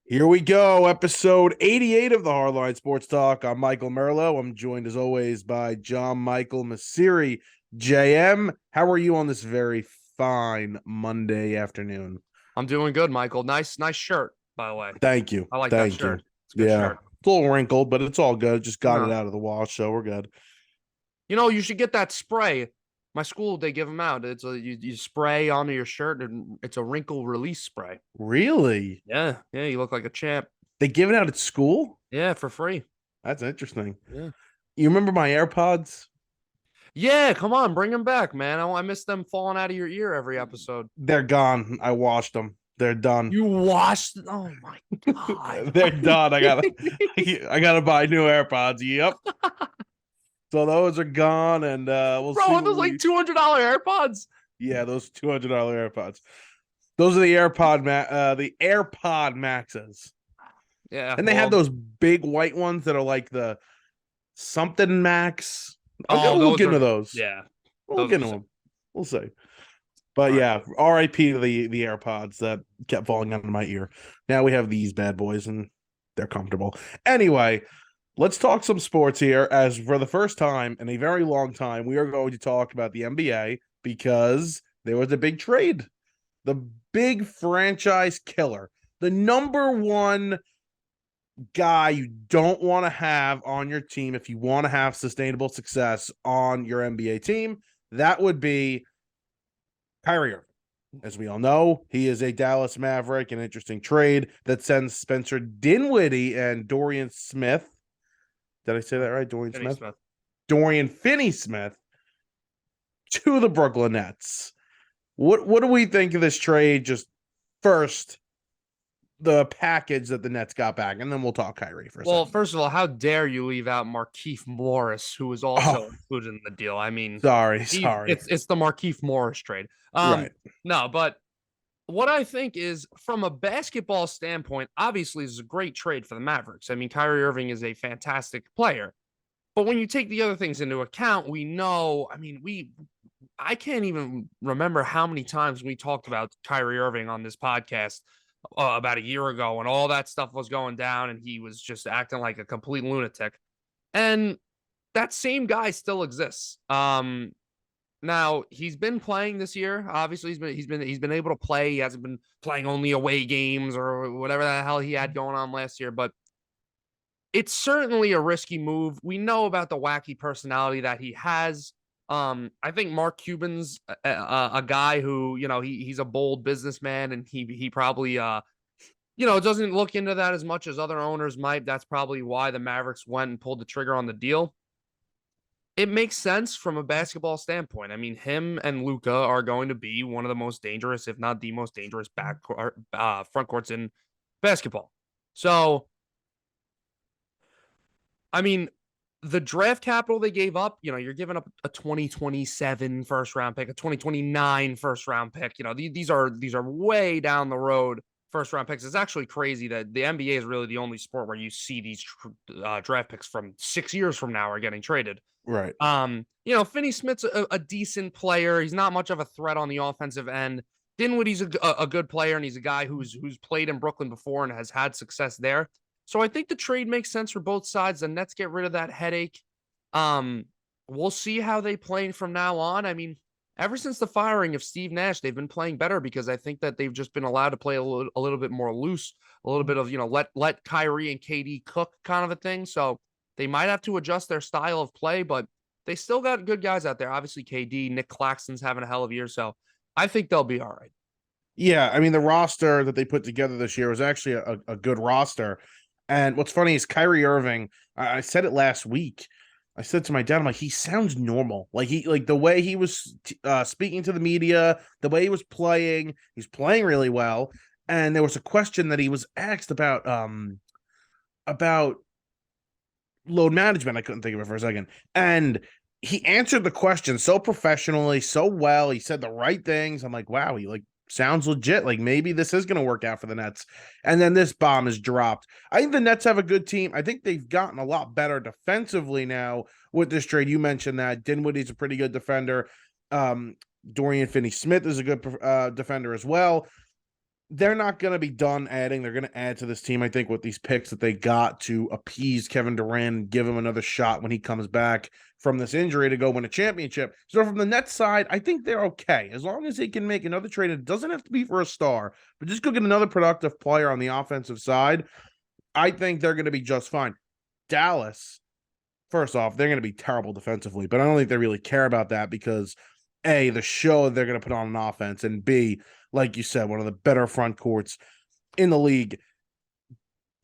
Here we go, episode 88 of the Hardline Sports Talk. I'm Michael Merlo. I'm joined as always by John Michael Masiri. JM, how are you on this very fine Monday afternoon? I'm doing good, Michael. Nice shirt, by the way. Thank you. I like that Thank you. shirt. It's a good Yeah, shirt. it's a little wrinkled, but it's all good. Just got it No, out of the wash, so we're good. you should get that spray. My school, they give them out. You spray onto your shirt, and it's a wrinkle release spray. Really? Yeah, you look like a champ. They give it out at school? Yeah, for free. That's interesting. Yeah, You remember my AirPods? yeah. Come on, bring them back, man. I miss them falling out of your ear every episode. They're gone. I washed them. They're done. You washed? Oh my god. They're done. I gotta buy new AirPods. Yep. So those are gone, and we'll Bro, see are what those like we. $200 AirPods? Yeah, those $200 AirPods. Those are the AirPod Maxes, Yeah. and they have Well, those big white ones that are like the something Max. I'm oh, gonna look those into are those. yeah. We'll look Those are into sick. them. We'll see. But All right. yeah, R.I.P. to the AirPods that kept falling out of my ear. Now we have these bad boys, and they're comfortable. Anyway, let's talk some sports here. As for the first time in a very long time, we are going to talk about the NBA because there was a big trade. The big franchise killer, the number one guy you don't want to have on your team if you want to have sustainable success on your NBA team, that would be Kyrie Irving. As we all know, he is a Dallas Maverick, an interesting trade that sends Spencer Dinwiddie and Dorian Smith. Did I say that right? Dorian Kenny Smith? Smith. Dorian Finney-Smith to the Brooklyn Nets. What do we think of this trade? Just first, the package that the Nets got back, and then we'll talk Kyrie for a Well, second. first of all, how dare you leave out Markieff Morris, who was also Oh, included in the deal? I mean, sorry. it's the Markieff Morris trade. Right. No, but what I think is from a basketball standpoint, obviously, this is a great trade for the Mavericks. I mean, Kyrie Irving is a fantastic player. But when you take the other things into account, we know, I can't even remember how many times we talked about Kyrie Irving on this podcast about a year ago when all that stuff was going down and he was just acting like a complete lunatic. And that same guy still exists. Now he's been playing this year. Obviously, he's been able to play. He hasn't been playing only away games or whatever the hell he had going on last year, but it's certainly a risky move. We know about the wacky personality that he has. I think Mark Cuban's a guy who, he's a bold businessman and he probably doesn't look into that as much as other owners might. That's probably why the Mavericks went and pulled the trigger on the deal. It makes sense from a basketball standpoint. I mean, him and Luca are going to be one of the most dangerous, if not the most dangerous front courts in basketball. So, I mean, the draft capital they gave up, you're giving up a 2027 first round pick, a 2029 first round pick. These are way down the road first round picks. It's actually crazy that the NBA is really the only sport where you see these draft picks from 6 years from now are getting traded. Right. Finney Smith's a decent player. He's not much of a threat on the offensive end. Dinwiddie's a good player, and he's a guy who's played in Brooklyn before and has had success there. So I think the trade makes sense for both sides. The Nets get rid of that headache. Um, we'll see how they play from now on. I mean, ever since the firing of Steve Nash, they've been playing better because I think that they've just been allowed to play a little bit more loose, a little bit of let Kyrie and KD cook kind of a thing. So they might have to adjust their style of play, but they still got good guys out there. Obviously, KD, Nick Claxton's having a hell of a year, so I think they'll be all right. Yeah, I mean the roster that they put together this year was actually a good roster. And what's funny is Kyrie Irving. I said it last week. I said to my dad, I'm like, he sounds normal. Like the way he was speaking to the media, the way he was playing, he's playing really well. And there was a question that he was asked about load management. I couldn't think of it for a second. And he answered the question so professionally, so well. He said the right things. I'm like, wow, he like sounds legit. Like maybe this is going to work out for the Nets. And then this bomb is dropped. I think the Nets have a good team. I think they've gotten a lot better defensively now with this trade. You mentioned that Dinwiddie's a pretty good defender. Dorian Finney-Smith is a good defender as well. they're not going to be done adding. They're going to add to this team, I think, with these picks that they got to appease Kevin Durant and give him another shot when he comes back from this injury to go win a championship. So from the Nets side, I think they're okay. As long as they can make another trade, it doesn't have to be for a star, but just go get another productive player on the offensive side. I think they're going to be just fine. Dallas, first off, they're going to be terrible defensively, but I don't think they really care about that because A, the show they're going to put on an offense, and B, like you said, one of the better front courts in the league.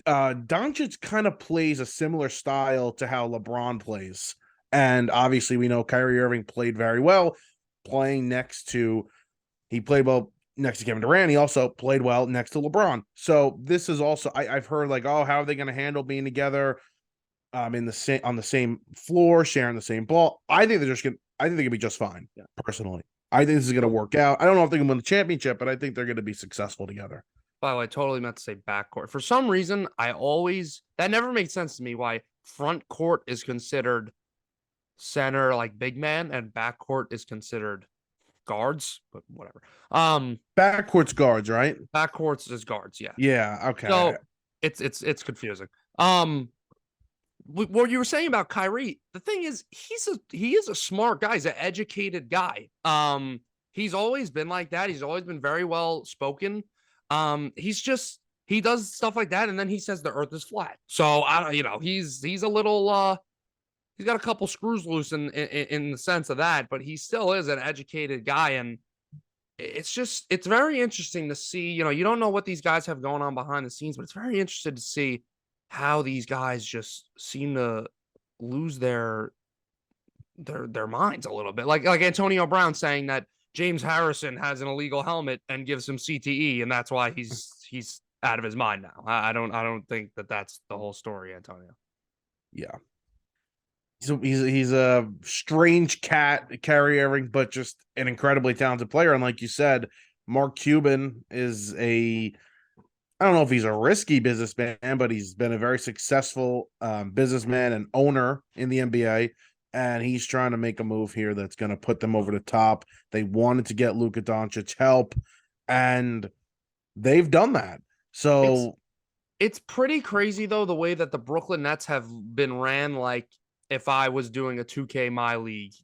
Doncic kind of plays a similar style to how LeBron plays. And obviously we know Kyrie Irving played very well playing he played well next to Kevin Durant. He also played well next to LeBron. So this is also, I've heard like, oh, how are they going to handle being together on the same floor, sharing the same ball? I think they could be just fine. Yeah. Personally, I think this is going to work out. I don't know if they can win the championship, but I think they're going to be successful together. By the way, I totally meant to say backcourt. For some reason, that never makes sense to me why front court is considered center, like big man, and backcourt is considered guards, but whatever. Backcourt's guards, right? Backcourts is guards, yeah. Yeah, okay. So it's confusing. What you were saying about Kyrie, the thing is, he is a smart guy. He's an educated guy. He's always been like that. He's always been very well spoken. He does stuff like that, and then he says the earth is flat. So he's a little he's got a couple screws loose in the sense of that, but he still is an educated guy, and it's very interesting to see. You don't know what these guys have going on behind the scenes, but it's very interesting to see how these guys just seem to lose their minds a little bit. Like Antonio Brown saying that James Harrison has an illegal helmet and gives him CTE, and that's why he's out of his mind now. I don't think that's the whole story, Antonio. Yeah. He's a strange cat, Kyrie Irving, but just an incredibly talented player. And like you said, Mark Cuban is I don't know if he's a risky businessman, but he's been a very successful businessman and owner in the NBA. And he's trying to make a move here that's going to put them over the top. They wanted to get Luka Doncic help, and they've done that. So it's pretty crazy, though, the way that the Brooklyn Nets have been ran. Like if I was doing a 2K My League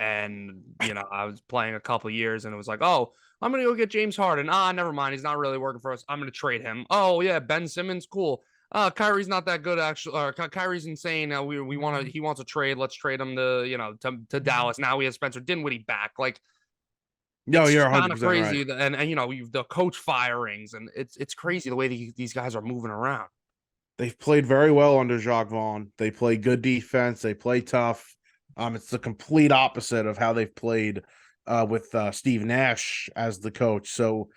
and, I was playing a couple years and it was like, oh, I'm going to go get James Harden. Never mind. He's not really working for us. I'm going to trade him. Oh, yeah, Ben Simmons, cool. Kyrie's not that good, actually. Kyrie's insane. He wants a trade. Let's trade him to Dallas. Now we have Spencer Dinwiddie back. Like, no, you're kind of 100% crazy. right. And the coach firings, and it's crazy the way these guys are moving around. They've played very well under Jacques Vaughn. They play good defense. They play tough. It's the complete opposite of how they've played with Steve Nash as the coach. So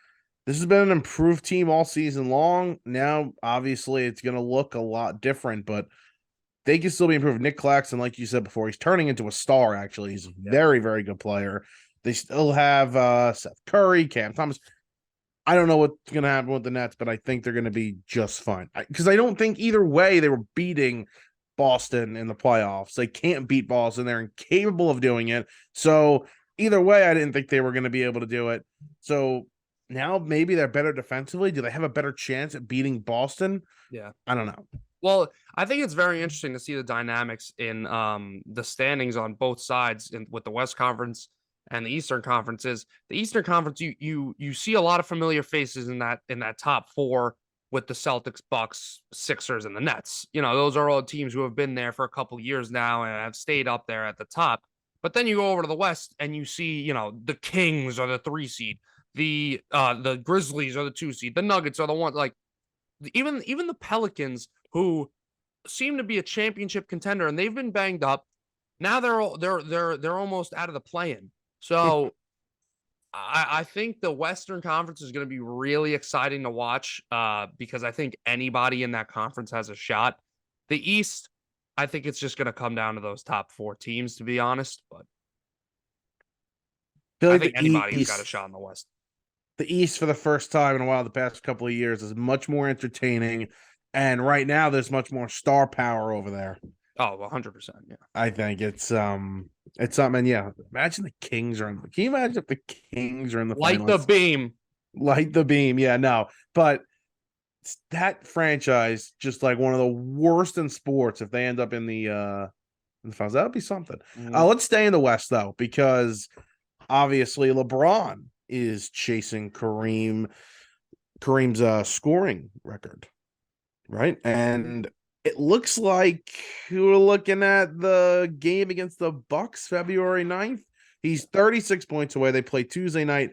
this has been an improved team all season long. Now, obviously, it's going to look a lot different, but they can still be improved. Nick Claxton, like you said before, he's turning into a star, actually. He's a very, very good player. They still have Seth Curry, Cam Thomas. I don't know what's going to happen with the Nets, but I think they're going to be just fine. Because I don't think either way they were beating Boston in the playoffs. They can't beat Boston. They're incapable of doing it. So either way, I didn't think they were going to be able to do it. So now maybe they're better defensively. Do they have a better chance at beating Boston? Yeah. I don't know. Well, I think it's very interesting to see the dynamics in the standings on both sides with the West Conference and the Eastern Conferences. The Eastern Conference, you see a lot of familiar faces in that top four with the Celtics, Bucks, Sixers, and the Nets. Those are all teams who have been there for a couple of years now and have stayed up there at the top. But then you go over to the West and you see, the Kings are the 3 seed, the Grizzlies are the 2 seed, the Nuggets are the 1. Like even the Pelicans, who seem to be a championship contender, and they've been banged up. Now they're almost out of the play-in. So I think the Western Conference is going to be really exciting to watch because I think anybody in that conference has a shot. The East, I think it's just going to come down to those top 4 teams, to be honest. But I think anybody's got a shot in the West. The East, for the first time in a while, the past couple of years, is much more entertaining. And right now, there's much more star power over there. Oh, 100%. Yeah. I think it's something. Yeah. Imagine the Kings are in. Can you imagine if the Kings are in the Light finals? the beam. Light the beam. Yeah, no. But that franchise, just like one of the worst in sports, if they end up in the finals, that would be something. Mhm. Let's stay in the West though, because obviously LeBron is chasing Kareem's scoring record, right? And it looks like we're looking at the game against the Bucks February 9th. He's 36 points away. They play Tuesday night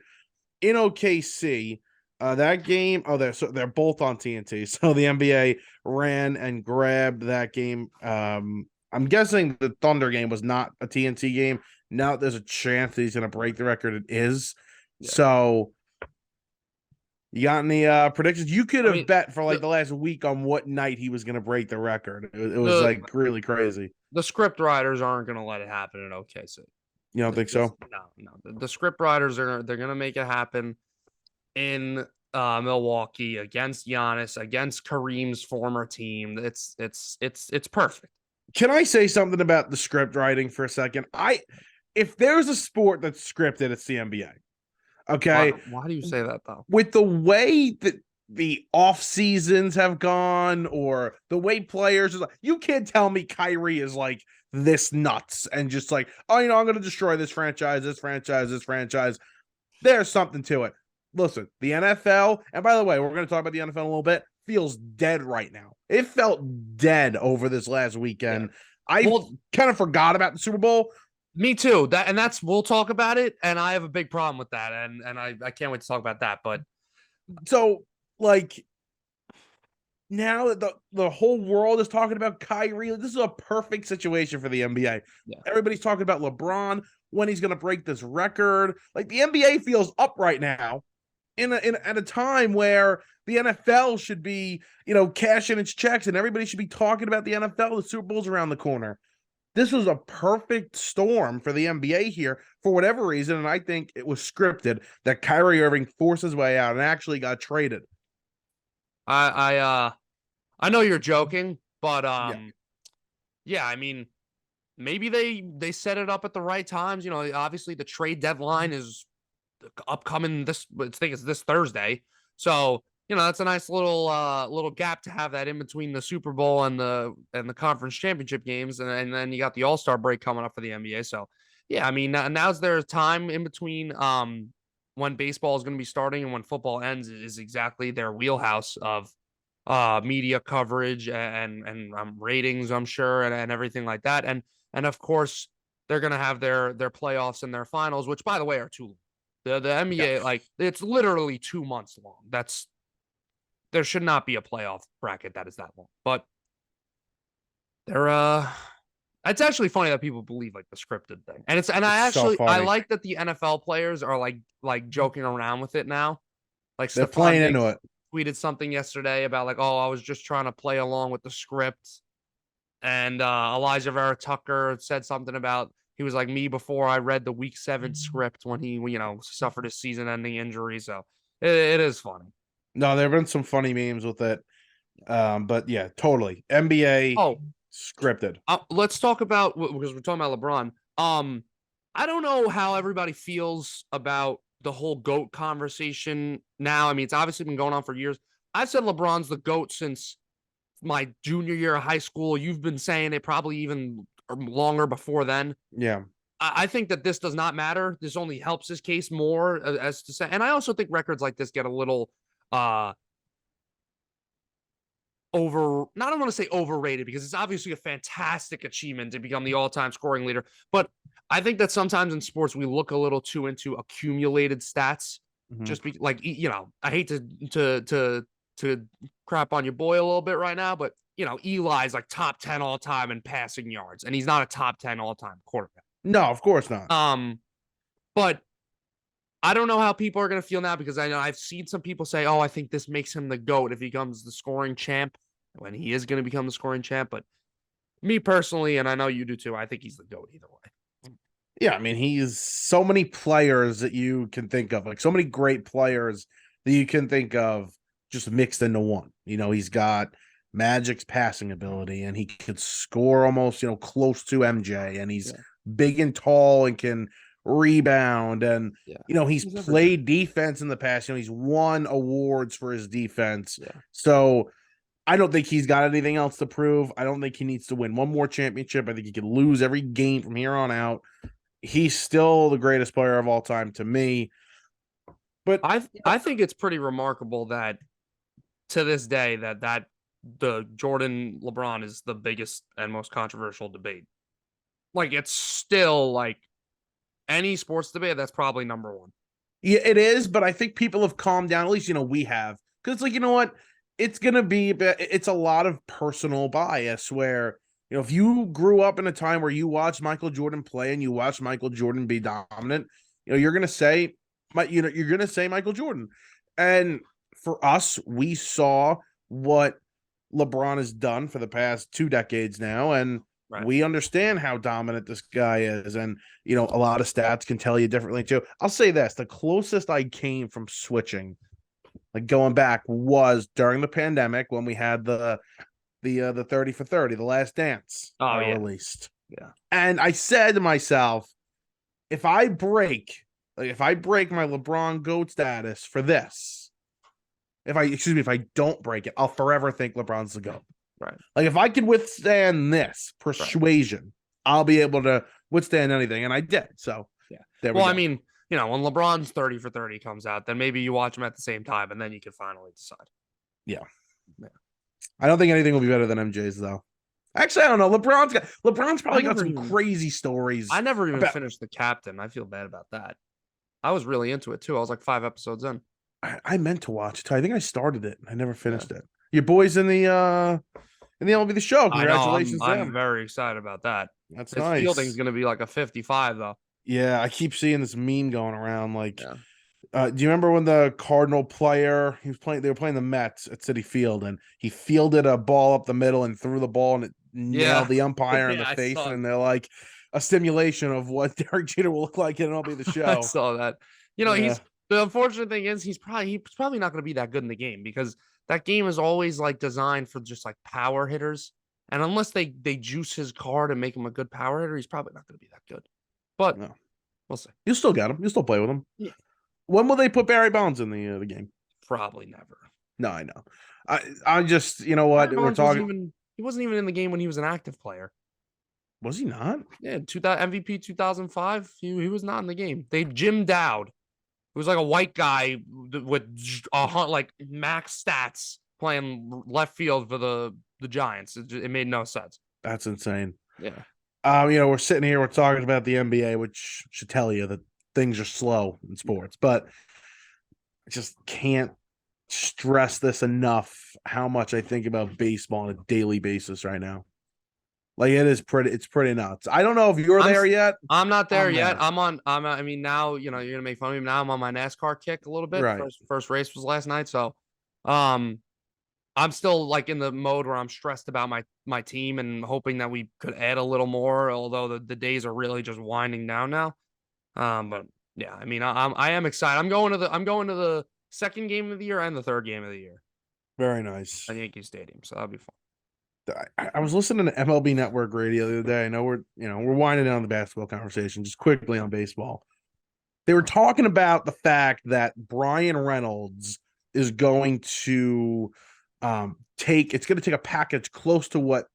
in OKC. That game, they're both on TNT. So the NBA ran and grabbed that game. I'm guessing the Thunder game was not a TNT game. Now there's a chance that he's going to break the record. It is. Yeah. So you got any predictions? You could I have mean, bet for like the, the last week on what night he was going to break the record. It was the like really crazy. the script writers aren't going to let it happen in OKC. You don't think so? No. The script writers they're going to make it happen in Milwaukee against Giannis, against Kareem's former team. It's perfect. Can I say something about the script writing for a second? If there's a sport that's scripted, it's the NBA. Okay. Why do you say that though? With the way that the off seasons have gone, or the way players, you can't tell me Kyrie is like this nuts and just like, oh, I'm going to destroy this franchise, this franchise, this franchise. There's something to it. Listen, the NFL, and by the way, we're going to talk about the NFL a little bit, feels dead right now. It felt dead over this last weekend. Yeah. Kind of forgot about the Super Bowl. Me too. We'll talk about it, and I have a big problem with that, and I can't wait to talk about that. But so like now that the whole world is talking about Kyrie, this is a perfect situation for the NBA. Yeah. Everybody's talking about LeBron, when he's going to break this record. Like the NBA feels up right now at a time where the NFL should be, cashing its checks, and everybody should be talking about the NFL. The Super Bowl's around the corner. This was a perfect storm for the NBA here for whatever reason, and I think it was scripted that Kyrie Irving forced his way out and actually got traded. I know you're joking, but yeah, I mean, maybe they set it up at the right times. Obviously the trade deadline is upcoming I think it's this Thursday. So, that's a nice little gap to have that in between the Super Bowl and the conference championship games. And then you got the All-Star break coming up for the NBA. So, yeah, I mean, now's their time in between when baseball is going to be starting and when football ends is exactly their wheelhouse of media coverage and ratings, I'm sure, and everything like that. And of course, they're going to have their playoffs and their finals, which, by the way, are too long. The NBA, like, it's literally 2 months long. There should not be a playoff bracket that is that long. But it's actually funny that people believe like the scripted thing. I like that the NFL players are like joking around with it now. Like they're playing into it. Tweeted something yesterday about like, oh, I was just trying to play along with the script. And Elijah Vera Tucker said something about he was like me before I read the Week 7 script when he, suffered a season-ending injury. So it is funny. No, there have been some funny memes with it. But yeah, totally. NBA scripted. Let's talk about, because we're talking about LeBron. I don't know how everybody feels about the whole GOAT conversation now. I mean, it's obviously been going on for years. I've said LeBron's the GOAT since my junior year of high school. You've been saying it probably even longer before then. Yeah. I think that this does not matter. This only helps his case more as to say. And I also think records like this get a little I don't want to say overrated, because it's obviously a fantastic achievement to become the all-time scoring leader. But I think that sometimes in sports we look a little too into accumulated stats. Mm-hmm. Just I hate to crap on your boy a little bit right now, but Eli's like top 10 all time in passing yards, and he's not a top 10 all time quarterback. No, of course not. But I don't know how people are going to feel now, because I know I've seen some people say, oh, I think this makes him the GOAT if he becomes the scoring champ, when he is going to become the scoring champ. But me personally, and I know you do too, I think he's the GOAT either way. Yeah, I mean, he's so many players that you can think of, like so many great players that you can think of just mixed into one. He's got Magic's passing ability, and he could score almost, close to MJ, and he's big and tall and can rebound, and Yeah. he's He's everything. played defense in the past. He's won awards for his defense. Yeah. So I don't think he's got anything else to prove. I don't think he needs to win one more championship. I think he could lose every game from here on out. He's still the greatest player of all time to me. But I think it's pretty remarkable that to this day that the Jordan LeBron is the biggest and most controversial debate. Like it's still like any sports debate, that's probably number one. yeah, it is. But I think people have calmed down. At least we have, because it's like, you know what? It's a lot of personal bias where if you grew up in a time where you watched Michael Jordan play and you watched Michael Jordan be dominant, you're gonna say you're gonna say Michael Jordan. And for us, we saw what LeBron has done for the past 2 decades now, and Right. we understand how dominant this guy is. And a lot of stats can tell you differently too. I'll say this: the closest I came from switching, like going back, was during the pandemic when we had the 30 for 30, the Last Dance released. Yeah. And I said to myself, if I break my LeBron GOAT status for this, if I don't break it, I'll forever think LeBron's the GOAT. Right. Like if I could withstand this persuasion, I'll be able to withstand anything. And I did. So yeah. There we go. I mean, when LeBron's 30 for 30 comes out, then maybe you watch him at the same time and then you can finally decide. Yeah. I don't think anything will be better than MJ's though. Actually, I don't know. LeBron's probably got some crazy stories. I never even finished The Captain. I feel bad about that. I was really into it too. I was like 5 episodes in. I meant to watch it too. I think I started it. I never finished it. Your boys in the MLB The Show. Congratulations! I'm very excited about that. That's His nice. Fielding's going to be like a 55 though. Yeah, I keep seeing this meme going around. Like, do you remember when the Cardinal player they were playing the Mets at Citi Field, and he fielded a ball up the middle and threw the ball, and it nailed the umpire in the face, and they're like a simulation of what Derek Jeter will look like in MLB The Show. I saw that. He's the unfortunate thing is he's probably not going to be that good in the game, because that game is always like designed for just like power hitters, and unless they juice his card and make him a good power hitter, he's probably not going to be that good. But we'll see. You'll still get him. You'll still play with him. Yeah. When will they put Barry Bonds in the game? Probably never. No, I know. I just what we're talking. He wasn't even in the game when he was an active player. Was he not? Yeah, MVP 2005. He was not in the game. Jim Dowd, who was like a white guy with like max stats, playing left field for the Giants. It made no sense. That's insane. Yeah. We're sitting here, we're talking about the NBA, which should tell you that things are slow in sports, but I just can't stress this enough how much I think about baseball on a daily basis right now. Like it's pretty nuts. I don't know if you're there yet. I'm not there yet. I mean, now, you're going to make fun of me. Now I'm on my NASCAR kick a little bit. Right. First race was last night. So, I'm still like in the mode where I'm stressed about my team and hoping that we could add a little more, although the days are really just winding down now. But yeah, I mean, I am excited. I'm going to the second game of the year and the third game of the year. Very nice. At Yankee Stadium, so that'll be fun. I was listening to MLB Network radio the other day. I know we're winding down the basketball conversation just quickly on baseball. They were talking about the fact that Brian Reynolds is going to take a package close to what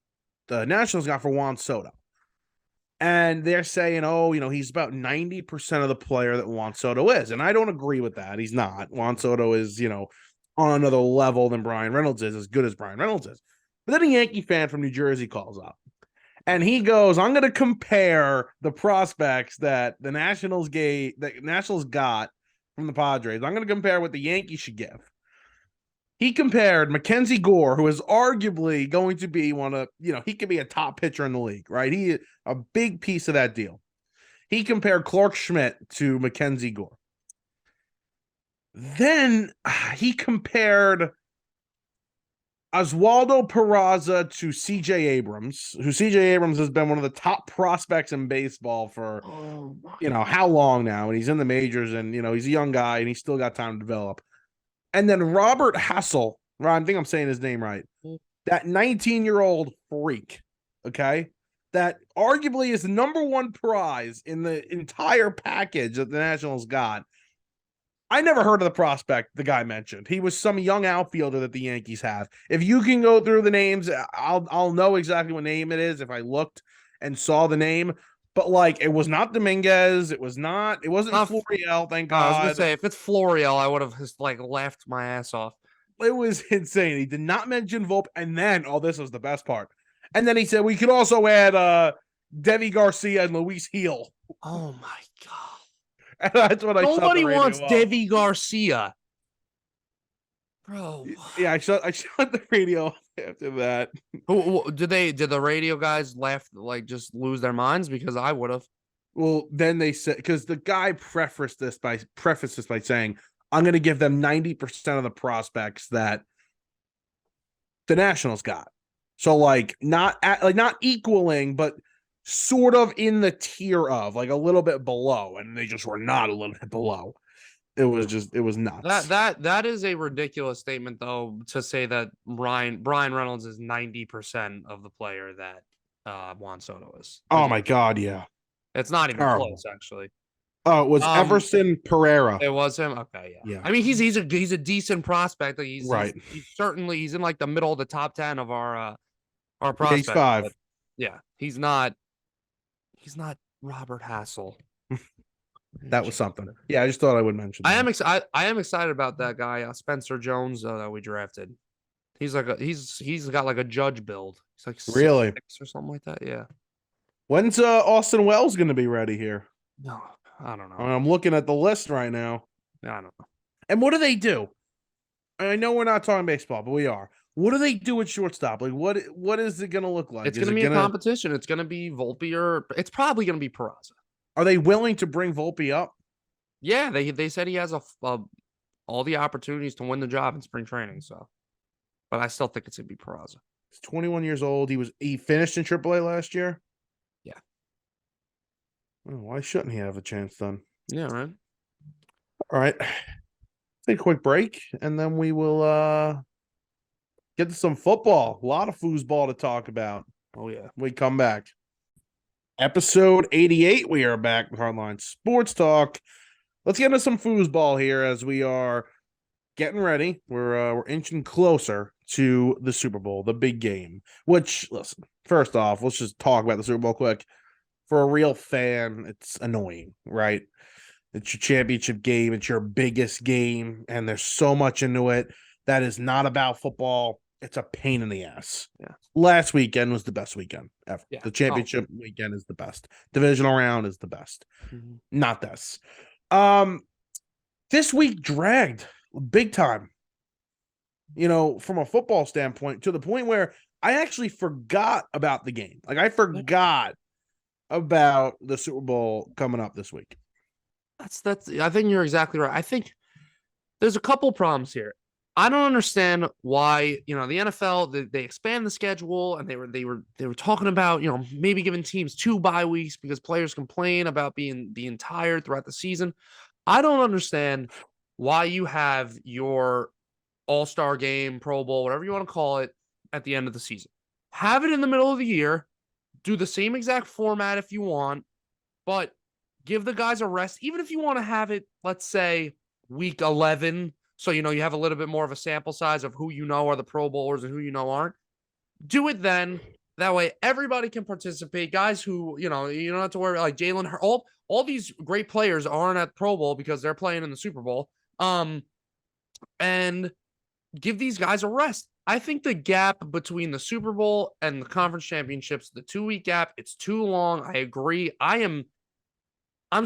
the Nationals got for Juan Soto. And they're saying, he's about 90% of the player that Juan Soto is. And I don't agree with that. He's not. Juan Soto is, on another level than Brian Reynolds is, as good as Brian Reynolds is. But then a Yankee fan from New Jersey calls up. And he goes, I'm going to compare the prospects that the Nationals got from the Padres. I'm going to compare what the Yankees should give. He compared Mackenzie Gore, who is arguably going to be he could be a top pitcher in the league, right? He is a big piece of that deal. He compared Clark Schmidt to Mackenzie Gore. Then he compared Oswaldo Peraza to C.J. Abrams, who C.J. Abrams has been one of the top prospects in baseball for, how long now? And he's in the majors, and, he's a young guy, and he's still got time to develop. And then Robert Hassel, I think I'm saying his name right, that 19-year-old freak, okay? that arguably is the number one prize in the entire package that the Nationals got. I never heard of the prospect the guy mentioned. He was some young outfielder that the Yankees have. If you can go through the names, I'll know exactly what name it is if I looked and saw the name. But like, it was not Dominguez. It wasn't Florial. Thank I was gonna God. say if it's Florial, I would have just like laughed my ass off. It was insane. He did not mention Volpe, and then this was the best part. And then he said we could also add Devi Garcia and Luis Heel. Oh my god! And that's what I shut Nobody the radio wants off. Devi Garcia, bro. Yeah, I shut the radio off after that. Did the radio guys laugh like just lose their minds? Because I would have. Well, then they said because the guy prefaced this by saying, "I'm going to give them 90% of the prospects that the Nationals got." So like not equaling, but sort of in the tier of like a little bit below, and they just were not a little bit below. It was nuts. That is a ridiculous statement though to say that Brian Reynolds is 90% of the player that Juan Soto is. Oh my god, yeah. It's not even close, actually. Oh, it was Everson Pereira. It was him. Okay, yeah. Yeah. I mean, he's a decent prospect. Like, right. He's in like the middle of the top 10 of our prospects. He's 5. Yeah, he's not Robert Hassel. That was something. Yeah, I just thought I would mention that. I am excited about that guy, Spencer Jones, that we drafted. He's got like a judge build. He's like 6'6" or something like that. Yeah. When's Austin Wells going to be ready here? No, I don't know. I'm looking at the list right now. I don't know. And what do they do? I know we're not talking baseball, but we are. What do they do at shortstop? Like, what is it going to look like? It's going to be a competition. It's going to be Volpe or it's probably going to be Peraza. Are they willing to bring Volpe up? Yeah, they said he has all the opportunities to win the job in spring training. So, but I still think it's going to be Peraza. He's 21 years old. He finished in AAA last year. Yeah. Oh, why shouldn't he have a chance then? Yeah, right. All right. Take a quick break, and then we will get to some football. A lot of foosball to talk about. Oh, yeah. We come back. Episode 88, we are back with Hardline Sports Talk. Let's get into some foosball here as we are getting ready. We're inching closer to the Super Bowl, the big game. Which, listen, first off, let's just talk about the Super Bowl quick. For a real fan, it's annoying, right? It's your championship game. It's your biggest game, and there's so much into it that is not about football. It's a pain in the ass. Yeah. Last weekend was the best weekend ever. Yeah. The championship weekend is the best. Divisional round is the best. Mm-hmm. Not this. This week dragged big time. From a football standpoint, to the point where I actually forgot about the game. Like, I forgot about the Super Bowl coming up this week. I think you're exactly right. I think there's a couple problems here. I don't understand why, the NFL, they expand the schedule and they were talking about, maybe giving teams 2 bye weeks because players complain about being tired throughout the season. I don't understand why you have your All-Star game, Pro Bowl, whatever you want to call it, at the end of the season. Have it in the middle of the year, do the same exact format if you want, but give the guys a rest, even if you want to have it, let's say, week 11. So, you have a little bit more of a sample size of who are the Pro Bowlers and who aren't. Do it then. That way, everybody can participate. Guys who, you don't have to worry about, like Jalen. All these great players aren't at Pro Bowl because they're playing in the Super Bowl. And give these guys a rest. I think the gap between the Super Bowl and the conference championships, the 2-week gap, it's too long. I agree. I'm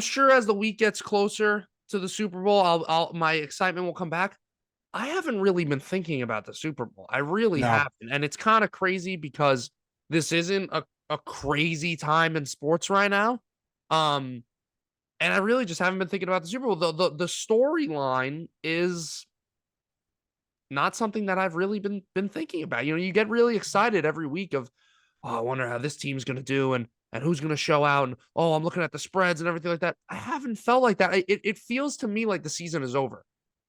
sure as the week gets closer to the Super Bowl, my excitement will come back. I haven't really been thinking about the Super Bowl. I really haven't. And it's kind of crazy because this isn't a crazy time in sports right now. And I really just haven't been thinking about the Super Bowl. The storyline is not something that I've really been thinking about. You get really excited every week of, I wonder how this team's going to do and who's going to show out. And, I'm looking at the spreads and everything like that. I haven't felt like that. It feels to me like the season is over.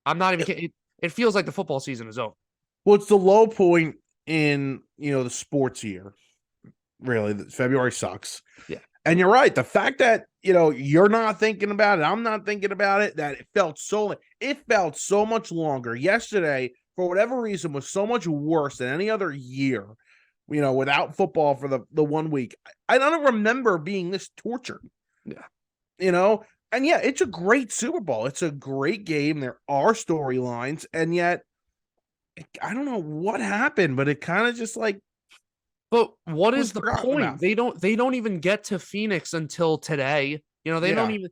I'm not even kidding. It feels like the football season is over. Well, it's the low point in, the sports year. Really, February sucks. Yeah. And you're right. The fact that, you're not thinking about it, I'm not thinking about it, that it felt so much longer. Yesterday, for whatever reason, was so much worse than any other year, without football for the 1 week. I don't remember being this tortured. Yeah. And yeah, it's a great Super Bowl. It's a great game. There are storylines, and yet I don't know what happened, but it kind of just like But what was is the forgotten point? about. They don't even get to Phoenix until today. They don't Yeah, even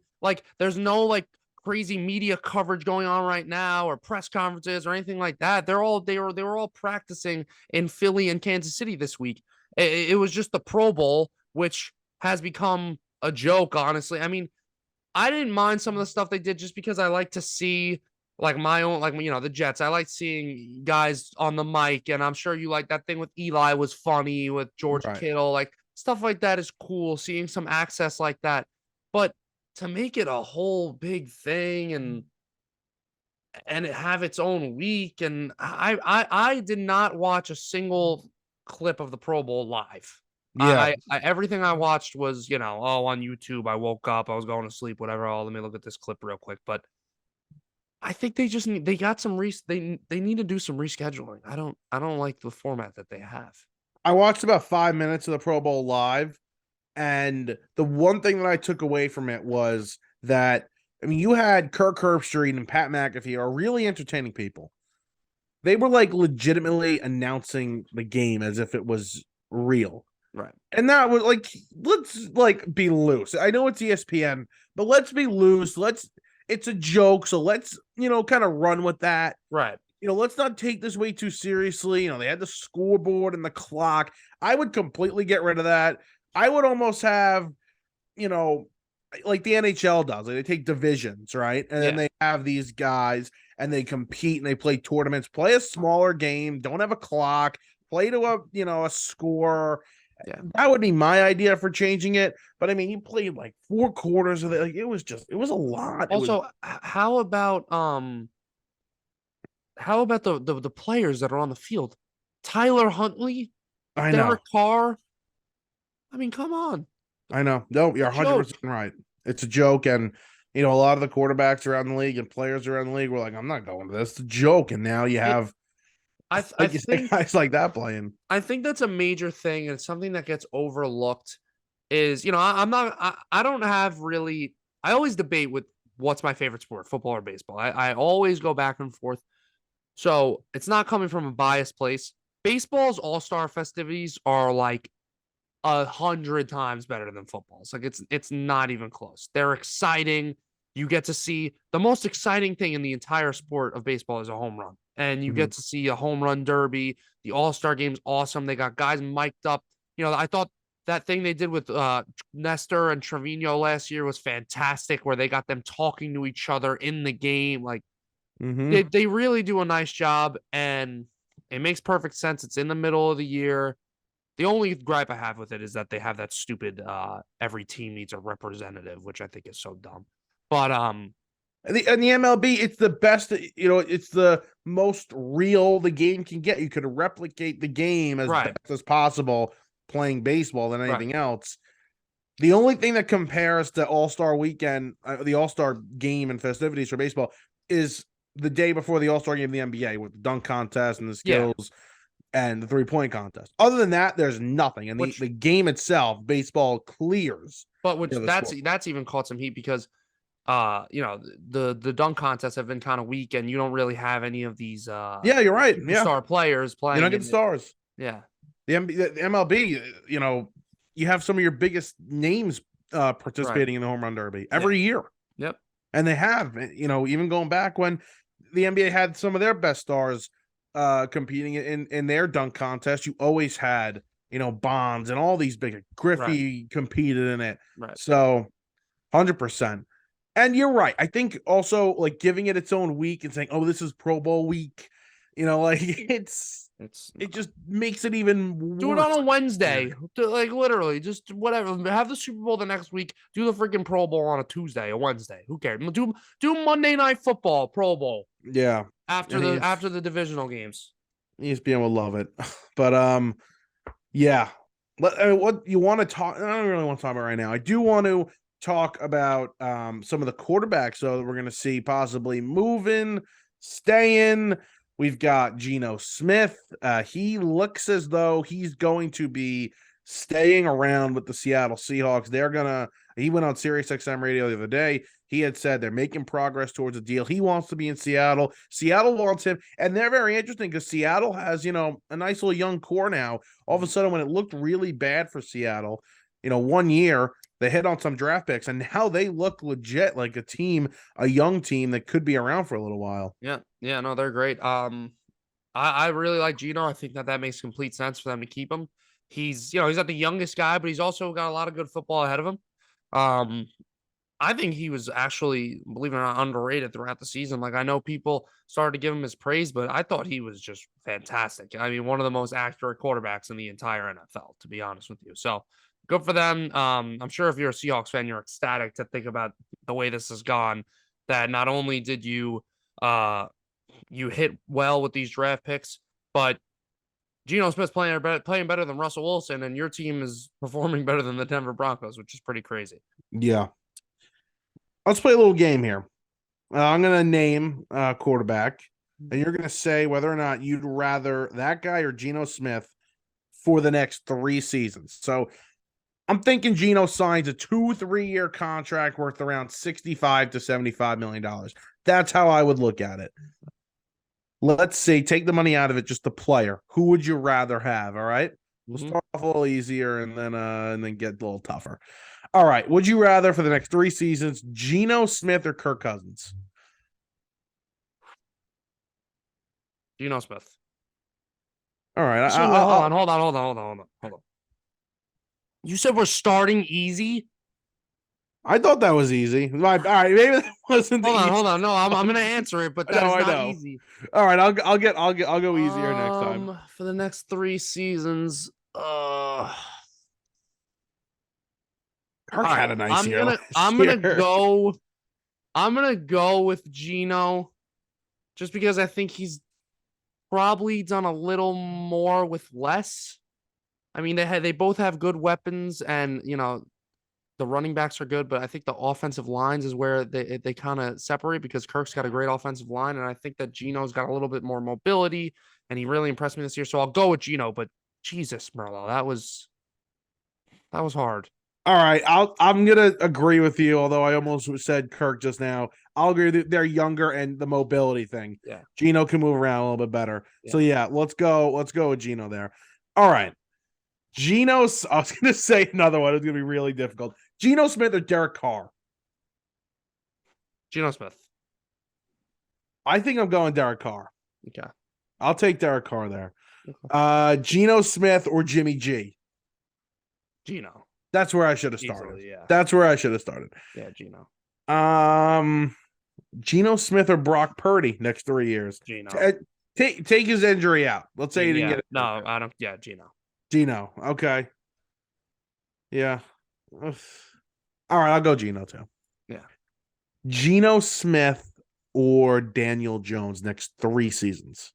there's no crazy media coverage going on right now or press conferences or anything like that. They were all practicing in Philly and Kansas City this week. It was just the Pro Bowl, which has become a joke, honestly. I mean, I didn't mind some of the stuff they did just because I like to see my own the Jets. I like seeing guys on the mic, and I'm sure you like that thing with Eli was funny with George right. Kittle. Stuff like that is cool, seeing some access like that. But to make it a whole big thing and it have its own week, and I did not watch a single clip of the Pro Bowl live. Yeah, Everything I watched was, on YouTube. I woke up, I was going to sleep, whatever. Oh, let me look at this clip real quick. But I think they got some they need to do some rescheduling. I don't like the format that they have. I watched about 5 minutes of the Pro Bowl live, and the one thing that I took away from it was that, you had Kirk Herbstreit and Pat McAfee are really entertaining people. They were legitimately announcing the game as if it was real. Right. And that was let's be loose. I know it's ESPN, but let's be loose. It's a joke. So let's, kind of run with that. Right. Let's not take this way too seriously. They had the scoreboard and the clock. I would completely get rid of that. I would almost have, like the NHL does. They take divisions, right? And then they have these guys and they compete and they play tournaments, play a smaller game, don't have a clock, play to a score. Yeah. That would be my idea for changing it. But you played 4 quarters of it. It was a lot. Also, how about the players that are on the field? Tyler Huntley, I know. Derek Carr. I mean, come on. I know. No, you're 100% right. It's a joke. And, a lot of the quarterbacks around the league and players around the league were like, I'm not going to this. It's a joke. And now you have I think guys like that playing. I think that's a major thing, and it's something that gets overlooked. Is I don't have really. I always debate with what's my favorite sport, football or baseball. I always go back and forth. So it's not coming from a biased place. Baseball's all-star festivities are 100 times better than football's. It's not even close. They're exciting. You get to see the most exciting thing in the entire sport of baseball is a home run. And you get to see a home run derby. The All-Star game's awesome. They got guys mic'd up. I thought that thing they did with Nestor and Trevino last year was fantastic, where they got them talking to each other in the game. They really do a nice job, and it makes perfect sense. It's in the middle of the year. The only gripe I have with it is that they have that stupid every team needs a representative, which I think is so dumb. But and the MLB, it's the best, it's the most real the game can get. You could replicate the game as best as possible playing baseball than anything else. The only thing that compares to All-Star weekend, the All-Star game and festivities for baseball is the day before the All-Star game of the NBA with the dunk contest and the skills and the 3-point contest. Other than that, there's nothing. And the game itself, baseball clears. But that's even caught some heat because the dunk contests have been kind of weak, and you don't really have any of these you're right. Star players playing. You're not getting stars. Yeah. The MLB, you have some of your biggest names participating in the home run derby every year. Yep. And they have, even going back when the NBA had some of their best stars competing in their dunk contest, you always had, Bonds and all these big Griffey competed in it. Right. So 100%. And you're right. I think also giving it its own week and saying, oh, this is Pro Bowl week, it just makes it even worse. Do it on a Wednesday. Literally, just whatever. Have the Super Bowl the next week. Do the freaking Pro Bowl on a Tuesday, a Wednesday. Who cares? Do Monday Night Football Pro Bowl. Yeah. After the divisional games. ESPN will love it. But yeah. What you want to talk? I don't really want to talk about right now. I do want to talk about some of the quarterbacks, though, that we're going to see possibly moving, staying. We've got Geno Smith. He looks as though he's going to be staying around with the Seattle Seahawks. He went on Sirius XM radio the other day. He had said they're making progress towards a deal. He wants to be in Seattle. Seattle wants him. And they're very interesting because Seattle has, a nice little young core now. All of a sudden, when it looked really bad for Seattle, 1 year, they hit on some draft picks, and now they look legit like a young team that could be around for a little while. Yeah, no, they're great. I really like Geno. I think that makes complete sense for them to keep him. He's not the youngest guy, but he's also got a lot of good football ahead of him. I think he was actually, believe it or not, underrated throughout the season. Like, I know people started to give him his praise, but I thought he was just fantastic. I mean, one of the most accurate quarterbacks in the entire NFL, to be honest with you. So good for them. I'm sure if you're a Seahawks fan, you're ecstatic to think about the way this has gone. That not only did you hit well with these draft picks, but Geno Smith's playing better than Russell Wilson, and your team is performing better than the Denver Broncos, which is pretty crazy. Yeah. Let's play a little game here. I'm going to name a quarterback, and you're going to say whether or not you'd rather that guy or Geno Smith for the next 3 seasons. So I'm thinking Geno signs a 2-3-year contract worth around $65 to $75 million. That's how I would look at it. Let's see, take the money out of it, just the player. Who would you rather have? All right. We'll start off a little easier and then get a little tougher. All right. Would you rather for the next 3 seasons, Geno Smith or Kirk Cousins? Geno Smith. All right. Hold on. You said we're starting easy? I thought that was easy. All right, maybe that wasn't. Hold on. No, I'm gonna answer it, but that's not easy. All right, I'll go easier next time. For the next 3 seasons, Kirk had a nice year. I'm gonna go with Geno, just because I think he's probably done a little more with less. I mean, they both have good weapons, and the running backs are good, but I think the offensive lines is where they kind of separate, because Kirk's got a great offensive line, and I think that Geno's got a little bit more mobility, and he really impressed me this year. So I'll go with Geno, but Jesus, Merlo, that was hard. All right, I'm gonna agree with you, although I almost said Kirk just now. I'll agree with you. They're younger and the mobility thing. Yeah, Geno can move around a little bit better. Yeah. So yeah, let's go with Geno there. All right. I was gonna say another one. It's gonna be really difficult. Geno Smith or Derek Carr? Geno Smith. I think I'm going Derek Carr. Okay. I'll take Derek Carr there. Okay. Geno Smith or Jimmy G? Geno. That's where I should have started. Easily, yeah. That's where I should have started. Yeah, Geno. Geno Smith or Brock Purdy next 3 years? Geno. Take his injury out. Let's say he didn't get it. No, I don't. Yeah, Geno. Geno. Okay. Yeah. All right, I'll go Geno too. Yeah. Geno Smith or Daniel Jones next 3 seasons?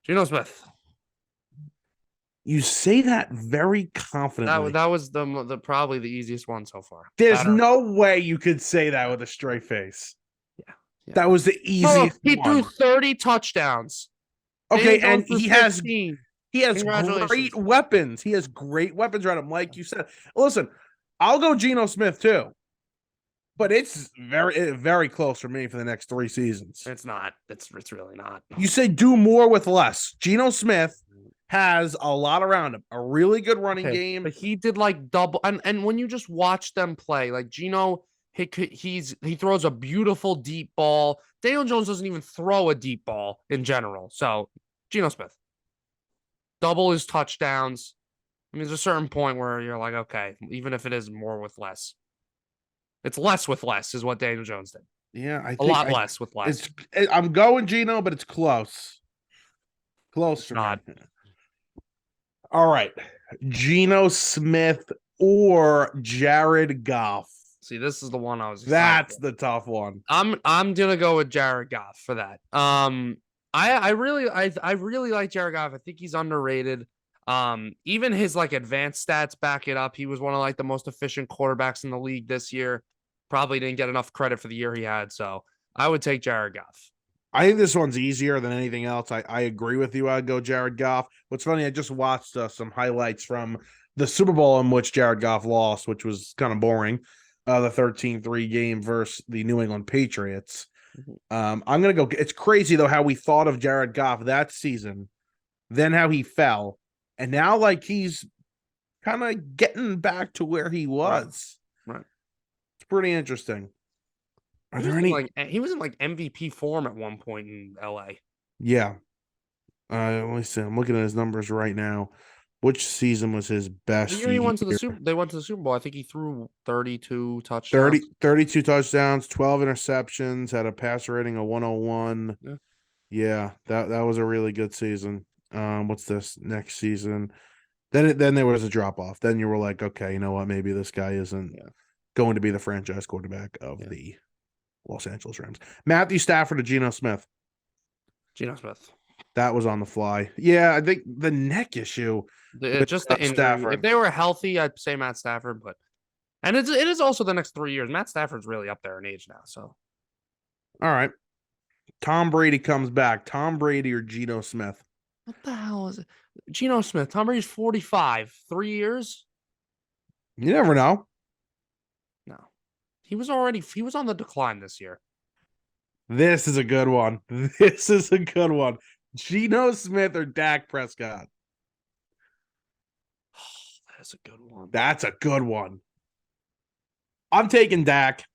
Geno Smith. You say that very confidently. That was the probably the easiest one so far. There's no way you could say that with a straight face. Yeah. That was the easiest He threw 30 touchdowns. Okay, and he has great weapons. He has great weapons around him, like you said. Listen, I'll go Geno Smith too, but it's very, very close for me for the next 3 seasons. It's not. It's really not. You say do more with less. Geno Smith has a lot around him, a really good running game. But he did like double, and when you just watch them play, like Geno, he throws a beautiful deep ball. Daniel Jones doesn't even throw a deep ball in general. So Geno Smith, double his touchdowns. I mean, there's a certain point where you're like, okay, even if it is more with less, it's less with less is what Daniel Jones did. Yeah, a lot less with less. I'm going Geno, but it's close. Close for not. Me. All right, Geno Smith or Jared Goff. See, this is the one I was. That's the tough one. I'm gonna go with Jared Goff for that. I really like Jared Goff. I think he's underrated. Even his like advanced stats back it up. He was one of like the most efficient quarterbacks in the league this year. Probably didn't get enough credit for the year he had. So I would take Jared Goff. I think this one's easier than anything else. I agree with you. I'd go Jared Goff. What's funny, I just watched some highlights from the Super Bowl in which Jared Goff lost, which was kind of boring. The 13-3 game versus the New England Patriots. I'm going to go. It's crazy, though, how we thought of Jared Goff that season, then how he fell, and now like he's kind of getting back to where he was. Right. It's pretty interesting. Are He there was any? he was in like MVP form at one point in LA. Yeah. Let me see. I'm looking at his numbers right now. Which season was his The best year he went to the year? they went to the Super Bowl. I think he threw 32 30, touchdowns. 32 touchdowns, 12 interceptions, had a passer rating of 101. Yeah. Yeah, that was a really good season. What's this next season? Then there was a drop off. Then you were like, okay, you know what? Maybe this guy isn't going to be the franchise quarterback of the Los Angeles Rams. Matthew Stafford or Geno Smith? Geno Smith. That was on the fly. Yeah, I think the neck issue. Just the injury. Stafford. If they were healthy, I'd say Matt Stafford, but and it is also the next 3 years. Matt Stafford's really up there in age now. So all right. Tom Brady comes back. Tom Brady or Geno Smith? what the hell is it? Geno Smith. Tom Brady's 45. 3 years? You never know. No. He was on the decline this year. This is a good one. This is a good one. Geno Smith or Dak Prescott? That's a good one. That's a good one. I'm taking Dak.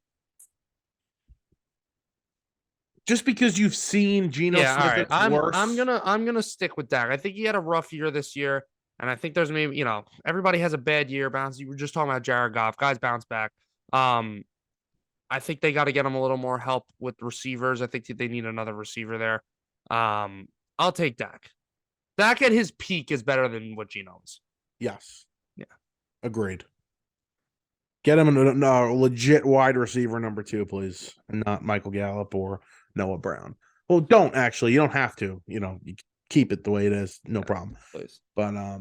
Just because you've seen Geno Smith, all right. worse. I'm gonna stick with Dak. I think he had a rough year this year, and I think there's maybe everybody has a bad year. Bounce. You were just talking about Jared Goff. Guys bounce back. I think they got to get him a little more help with receivers. I think they need another receiver there. I'll take Dak. Dak at his peak is better than what Geno is. Yes. Yeah. Agreed. Get him a legit wide receiver number 2, please, and not Michael Gallup or Noah Brown. Well, don't actually. You don't have to. You keep it the way it is. No problem. Please. But all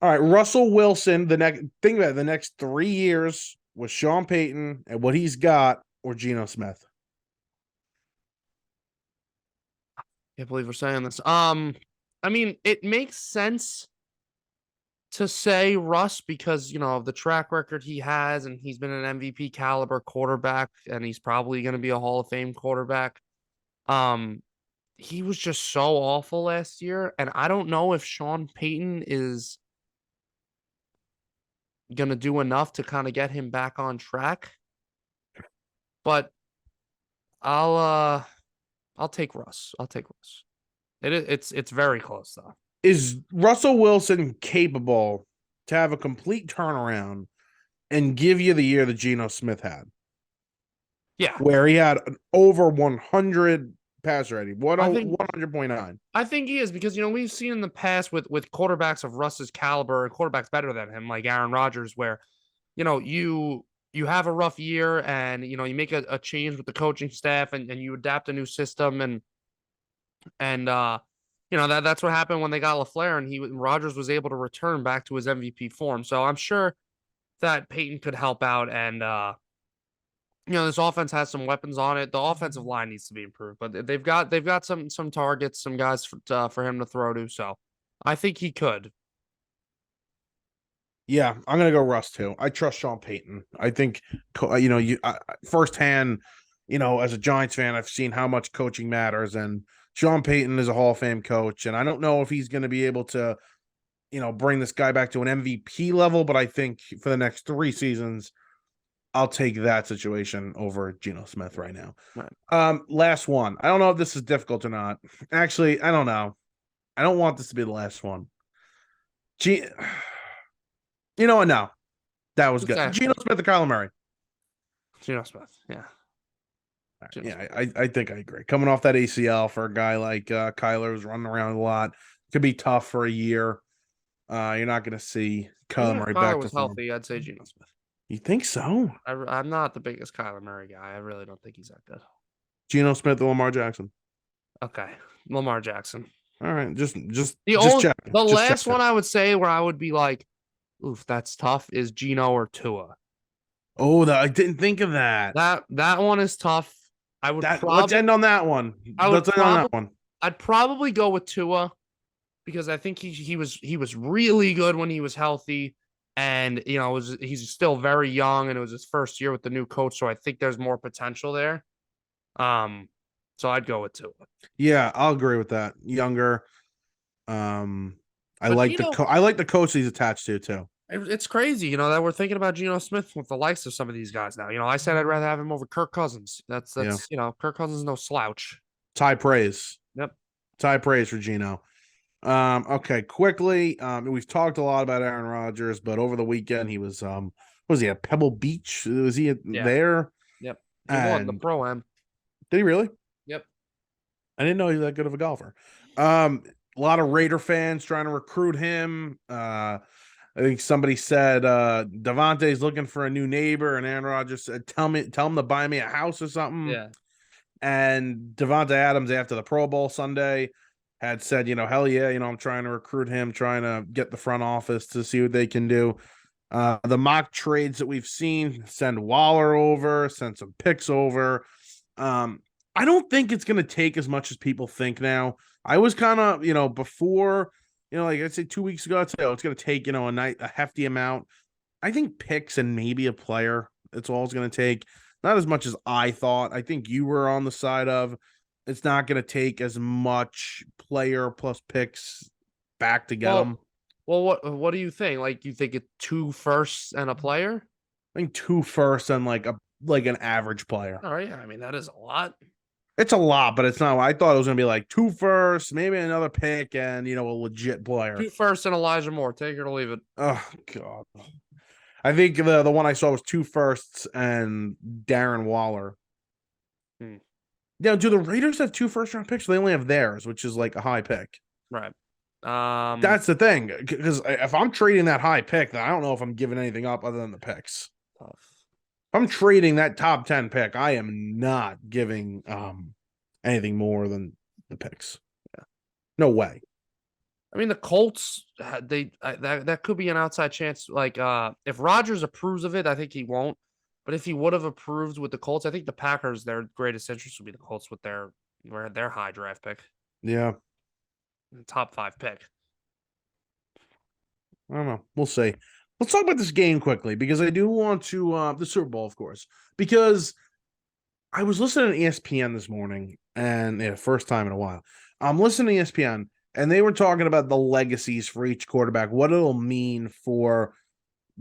right, Russell Wilson. Think about it, the next 3 years with Sean Payton and what he's got, or Geno Smith. Can't believe we're saying this. I mean, it makes sense to say Russ because, of the track record he has, and he's been an MVP caliber quarterback, and he's probably going to be a Hall of Fame quarterback. He was just so awful last year, and I don't know if Sean Payton is going to do enough to kind of get him back on track. But I'll take Russ. I'll take Russ. It's very close though. Is Russell Wilson capable to have a complete turnaround and give you the year that Geno Smith had? Yeah. Where he had an over 100 pass rating, 100.9. I think he is because, we've seen in the past with quarterbacks of Russ's caliber and quarterbacks better than him, like Aaron Rodgers, where, you have a rough year and, you make a change with the coaching staff and you adapt a new system and that's what happened when they got LaFleur and Rodgers was able to return back to his MVP form. So I'm sure that Peyton could help out and this offense has some weapons on it. The offensive line needs to be improved, but they've got some targets, some guys for him to throw to. So I think he could. Yeah, I'm gonna go Russ too. I trust Sean Payton. I think firsthand, as a Giants fan, I've seen how much coaching matters, and Sean Payton is a Hall of Fame coach, and I don't know if he's going to be able to, bring this guy back to an MVP level, but I think for the next 3 seasons, I'll take that situation over Geno Smith right now. Right. Last one. I don't know if this is difficult or not. Actually, I don't know. I don't want this to be the last one. You know what? No. That was good. Geno Smith or Kyler Murray? Geno Smith, yeah. Yeah, I think I agree. Coming off that ACL for a guy like Kyler who's running around a lot, could be tough for a year. You're not going to see Kyler Murray back to form. Healthy, I'd say Geno Smith. You think so? I'm not the biggest Kyler Murray guy. I really don't think he's that good. Geno Smith or Lamar Jackson? Okay, Lamar Jackson. All right, just The checking. Just last checking. one I would say where I would be like, oof, that's tough is Gino or Tua. Oh, I didn't think of that. That one is tough. I would Let's probably end on that one. I would Let's end on that probably one. I'd probably go with Tua because I think he was really good when he was healthy, and he's still very young, and it was his first year with the new coach, so I think there's more potential there. Um, so I'd go with Tua. Yeah, I'll agree with that. Younger. I But like I like the coach he's attached to too. it's crazy, that we're thinking about Geno Smith with the likes of some of these guys now. I said I'd rather have him over Kirk Cousins. That's Yeah. Kirk Cousins is no slouch. Ty praise. Yep. Ty praise for Gino. Okay, quickly. We've talked a lot about Aaron Rodgers, but over the weekend he was he at Pebble Beach? Was he there? Yep. He won the Pro-Am. Did he really? Yep. I didn't know he was that good of a golfer. A lot of Raider fans trying to recruit him. I think somebody said Davante's looking for a new neighbor, and Aaron Rodgers said, tell him to buy me a house or something. Yeah. And Davante Adams, after the Pro Bowl Sunday, had said, hell yeah, I'm trying to recruit him, trying to get the front office to see what they can do. The mock trades that we've seen, send Waller over, send some picks over. I don't think it's going to take as much as people think now. I was kind of, before, like I'd say 2 weeks ago, I'd say, it's going to take, a hefty amount. I think picks and maybe a player. That's all it's going to take. Not as much as I thought. I think you were on the side of it's not going to take as much player plus picks back to get them. Well, what do you think? Like, you think it 2 firsts and a player? I think 2 firsts and like an average player. All right, I mean that is a lot. It's a lot, but it's not. I thought it was going to be like 2 firsts, maybe another pick, and a legit player. 2 firsts and Elijah Moore. Take it or leave it. Oh God. I think the one I saw was 2 firsts and Darren Waller. Now, do the Raiders have 2 first-round picks? They only have theirs, which is like a high pick. Right. That's the thing. Because if I'm trading that high pick, then I don't know if I'm giving anything up other than the picks. Tough. If I'm trading that top 10 pick, I am not giving anything more than the picks. Yeah. No way. I mean, the Colts, that could be an outside chance. Like, if Rodgers approves of it, I think he won't. But if he would have approved with the Colts, I think the Packers, their greatest interest would be the Colts with their high draft pick. Yeah. Top 5 pick. I don't know. We'll see. Let's talk about this game quickly because I do want to the Super Bowl, of course, because I was listening to ESPN this morning and first time in a while. I'm listening to ESPN and they were talking about the legacies for each quarterback, what it'll mean for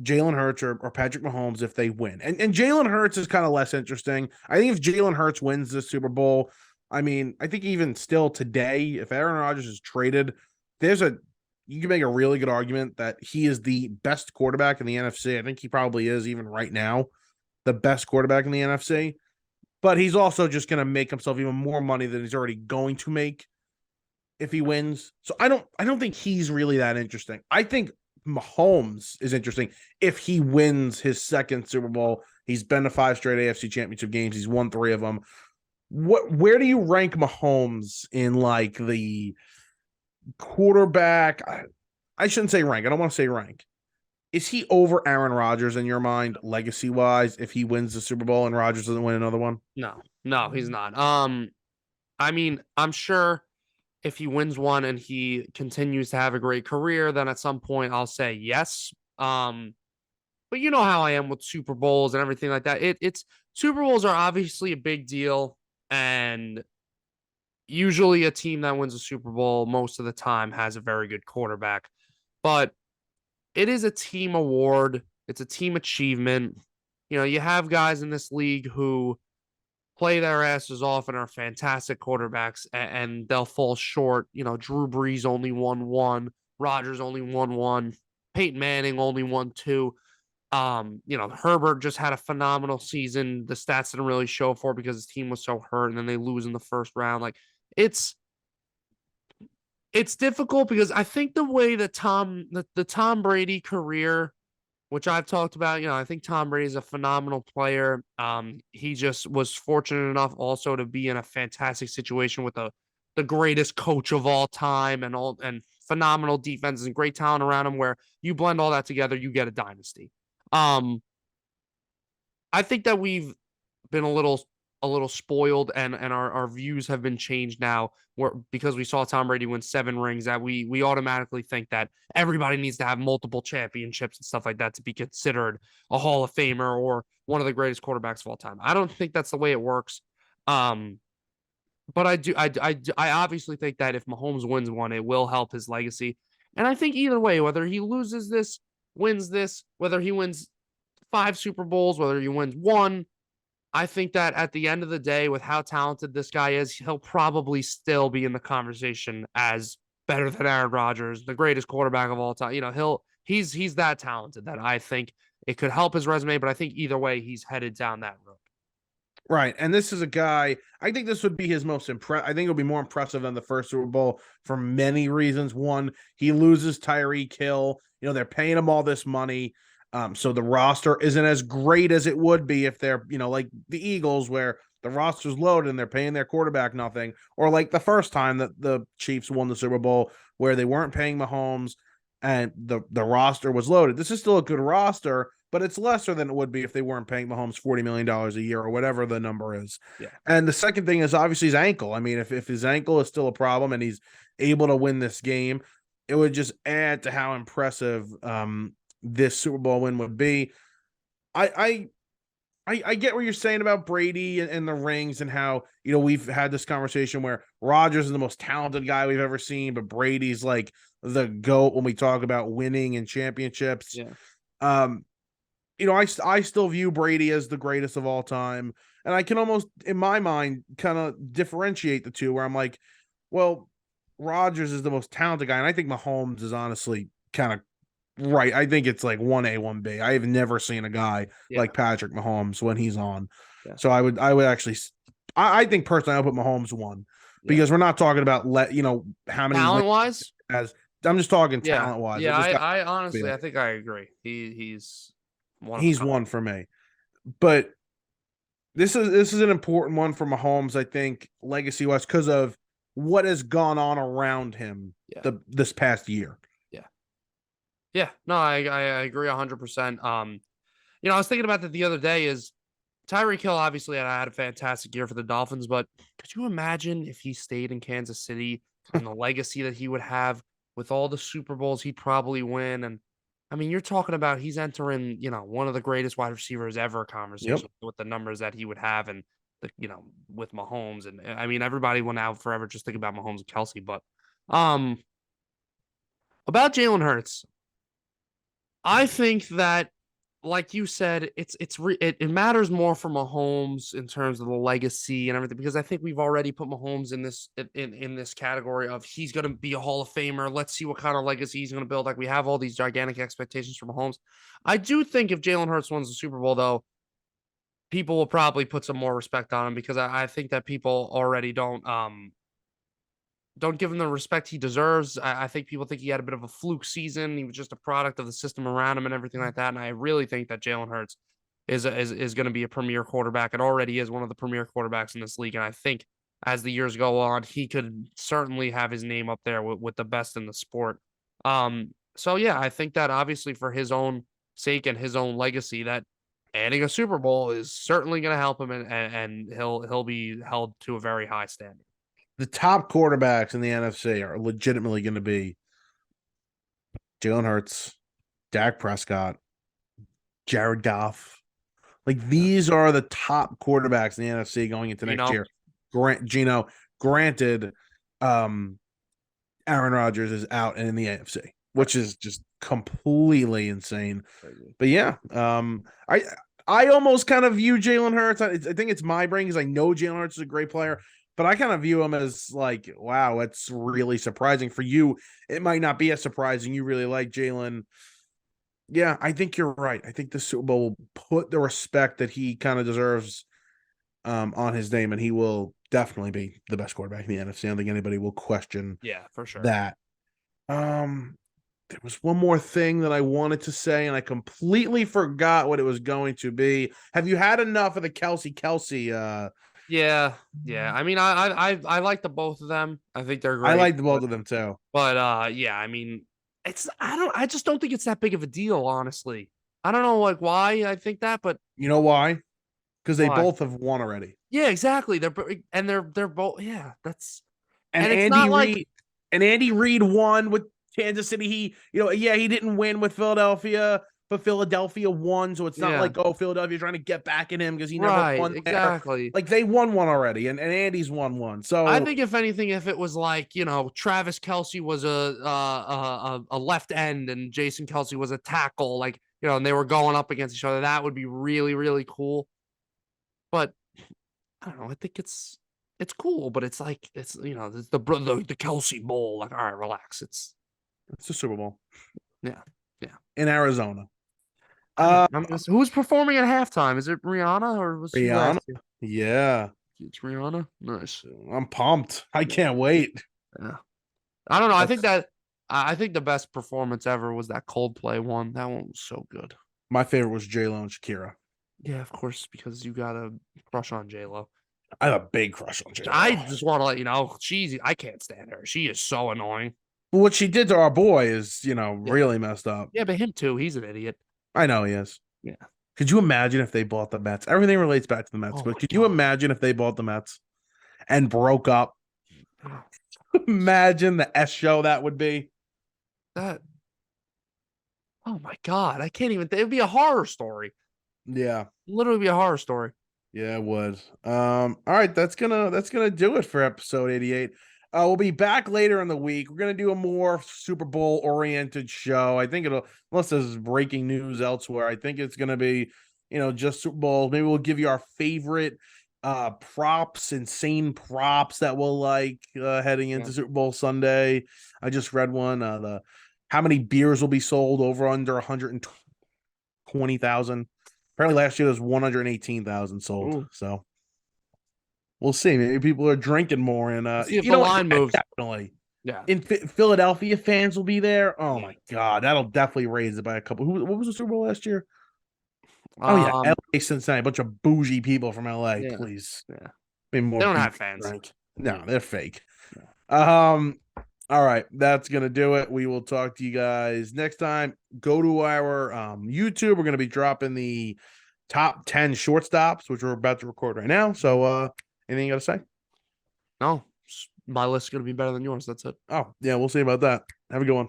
Jalen Hurts or Patrick Mahomes if they win. And Jalen Hurts is kind of less interesting. I think if Jalen Hurts wins the Super Bowl, I mean, I think even still today, if Aaron Rodgers is traded, you can make a really good argument that he is the best quarterback in the NFC. I think he probably is even right now the best quarterback in the NFC. But he's also just going to make himself even more money than he's already going to make if he wins. So I don't think he's really that interesting. I think Mahomes is interesting if he wins his second Super Bowl. He's been to 5 straight AFC Championship games. He's won 3 of them. Where do you rank Mahomes in like the quarterback? I shouldn't say rank. I don't want to say rank. Is he over Aaron Rodgers in your mind, legacy wise, if he wins the Super Bowl and Rodgers doesn't win another one? No, he's not. I mean, I'm sure if he wins one and he continues to have a great career, then at some point I'll say yes. But you know how I am with Super Bowls and everything like that. It's Super Bowls are obviously a big deal, and usually a team that wins a Super Bowl most of the time has a very good quarterback. But it is a team award. It's a team achievement. You have guys in this league who play their asses off and are fantastic quarterbacks, and they'll fall short. Drew Brees only won 1, Rodgers only won 1, Peyton Manning only won 2. Herbert just had a phenomenal season. The stats didn't really show for it because his team was so hurt, and then they lose in the first round. Like, it's difficult because I think the way that the Tom Brady career, which I've talked about, I think Tom Brady is a phenomenal player. He just was fortunate enough also to be in a fantastic situation with a the greatest coach of all time and phenomenal defenses and great talent around him, where you blend all that together, you get a dynasty. Um, I think that we've been a little spoiled, and our views have been changed now, where because we saw Tom Brady win 7 rings, that we automatically think that everybody needs to have multiple championships and stuff like that to be considered a Hall of Famer or one of the greatest quarterbacks of all time. I don't think that's the way it works. Um, but I obviously think that if Mahomes wins one, it will help his legacy. And I think either way, whether he loses this, wins this, whether he wins 5 Super Bowls, whether he wins one, I think that at the end of the day, with how talented this guy is, he'll probably still be in the conversation as better than Aaron Rodgers, the greatest quarterback of all time. He's that talented that I think it could help his resume, but I think either way, he's headed down that road. Right. And this is a guy, I think this would be his most I think it'll be more impressive than the first Super Bowl for many reasons. One, he loses Tyreek Hill. They're paying him all this money. So the roster isn't as great as it would be if they're, like the Eagles, where the roster's loaded and they're paying their quarterback nothing, or like the first time that the Chiefs won the Super Bowl where they weren't paying Mahomes and the roster was loaded. This is still a good roster, but it's lesser than it would be if they weren't paying Mahomes $40 million a year or whatever the number is. Yeah. And the second thing is obviously his ankle. I mean, if his ankle is still a problem and he's able to win this game, it would just add to how impressive this Super Bowl win would be. I get what you're saying about Brady and the rings and how, we've had this conversation where Rodgers is the most talented guy we've ever seen, but Brady's like the GOAT when we talk about winning and championships. Yeah. I still view Brady as the greatest of all time. And I can almost, in my mind, kind of differentiate the two where I'm like, well, Rodgers is the most talented guy. And I think Mahomes is honestly kind of right. I think it's like 1A, 1B. I have never seen a guy like Patrick Mahomes when he's on. Yeah. So I would actually, I think personally, I'll put Mahomes 1 because we're not talking about, how many talent wise, as I'm just talking talent wise. Yeah. I honestly, I think I agree. He's 1 for me, but this is an important one for Mahomes. I think legacy wise because of what has gone on around him this past year. Yeah, no, I agree 100%. I was thinking about that the other day. Is Tyreek Hill obviously had a fantastic year for the Dolphins, but could you imagine if he stayed in Kansas City and the legacy that he would have with all the Super Bowls he'd probably win? And I mean, you're talking about he's entering, one of the greatest wide receivers ever conversation with the numbers that he would have and with Mahomes. And I mean, everybody will now forever just think about Mahomes and Kelsey, but about Jalen Hurts. I think that, like you said, it matters more for Mahomes in terms of the legacy and everything, because I think we've already put Mahomes in this category of he's going to be a Hall of Famer. Let's see what kind of legacy he's going to build. Like, we have all these gigantic expectations for Mahomes. I do think if Jalen Hurts wins the Super Bowl, though, people will probably put some more respect on him, because I think that people already don't give him the respect he deserves. I think people think he had a bit of a fluke season. He was just a product of the system around him and everything like that. And I really think that Jalen Hurts is going to be a premier quarterback. It already is one of the premier quarterbacks in this league. And I think as the years go on, he could certainly have his name up there with the best in the sport. So yeah, I think that obviously for his own sake and his own legacy, that adding a Super Bowl is certainly going to help him, and he'll be held to a very high standard. The top quarterbacks in the NFC are legitimately going to be Jalen Hurts, Dak Prescott, Jared Goff. Like, these are the top quarterbacks in the NFC going into next year. Granted, Aaron Rodgers is out and in the AFC, which is just completely insane. But yeah, I almost kind of view Jalen Hurts. I think it's my brain because I know Jalen Hurts is a great player. But I kind of view him as like, wow, it's really surprising for you. It might not be as surprising. You really like Jalen. Yeah, I think you're right. I think the Super Bowl will put the respect that he kind of deserves on his name, and he will definitely be the best quarterback in the NFC. I don't think anybody will question for sure that. There was one more thing that I wanted to say, and I completely forgot what it was going to be. Have you had enough of the Kelsey Yeah, yeah. I mean, I like the both of them. I think they're I great. like the both of them too. But yeah, I mean, I just don't think it's that big of a deal, honestly. I don't know like why I think that, but You know why? Because they why? both have won already. Yeah, exactly. They're both yeah, that's And and it's Andy not like Reid and Andy Reid won with Kansas City. He didn't win with Philadelphia, but Philadelphia won. So it's not yeah, like, Philadelphia's trying to get back at him because he never right, won there. exactly. Like they won one already, and Andy's won one. I So think if anything, if it was like, Travis Kelsey was a left end and Jason Kelsey was a tackle, like, and they were going up against each other, that would be really, really cool. But I don't know. I think it's cool, but it's like it's it's the Kelsey Bowl. Like, all right, relax. it's the Super Bowl Yeah, yeah. in Arizona. Who's performing at halftime? Is it Rihanna or was she Rihanna. last year? Yeah, It's Rihanna. Nice. I'm pumped. I can't wait. Yeah. I don't know. That's I think the best performance ever was that Coldplay one. That one was so good. my favorite was J-Lo and Shakira. Yeah, of course, because you got a crush on J Lo. I have a big crush on J-Lo. I just want to let you know, I can't stand her. She is so annoying. But what she did to our boy is, Yeah, really messed up. yeah, but him too. He's an idiot. I know he is. Yeah. Could you imagine if they bought the Mets? Everything relates back to the Mets, Oh but my could you god. imagine if they bought the Mets and broke up? Oh, Imagine the S show that would be. that. Oh my god. I can't even. It'd be a horror story. Yeah. Literally be a horror story. Yeah, it would. All right, that's gonna do it for episode 88. We'll be back later in the week. We're gonna do a more Super Bowl oriented show. I think it'll, unless there's breaking news elsewhere, I think it's gonna be, just Super Bowl. Maybe we'll give you our favorite props, insane props that we'll like heading Yeah. into Super Bowl Sunday. I just read one. The how many beers will be sold over under 120,000. Apparently last year there was 118,000 sold. Ooh. So we'll see. Maybe people are drinking more, and Let's see if the line moves. definitely Yeah. in Philadelphia fans will be there. Oh Yeah. my god, that'll definitely raise it by a couple. What was the Super Bowl last year? Oh yeah, LA, Cincinnati, a bunch of bougie people from LA. Yeah. Please, Yeah. maybe more. They don't beer have fans. drink. No, they're fake. Yeah. All right, that's gonna do it. We will talk to you guys next time. Go to our YouTube. We're gonna be dropping the top 10 shortstops, which we're about to record right now. So anything you gotta say? No, my list's gonna be better than yours. That's it. Oh, yeah, we'll see about that. Have a good one.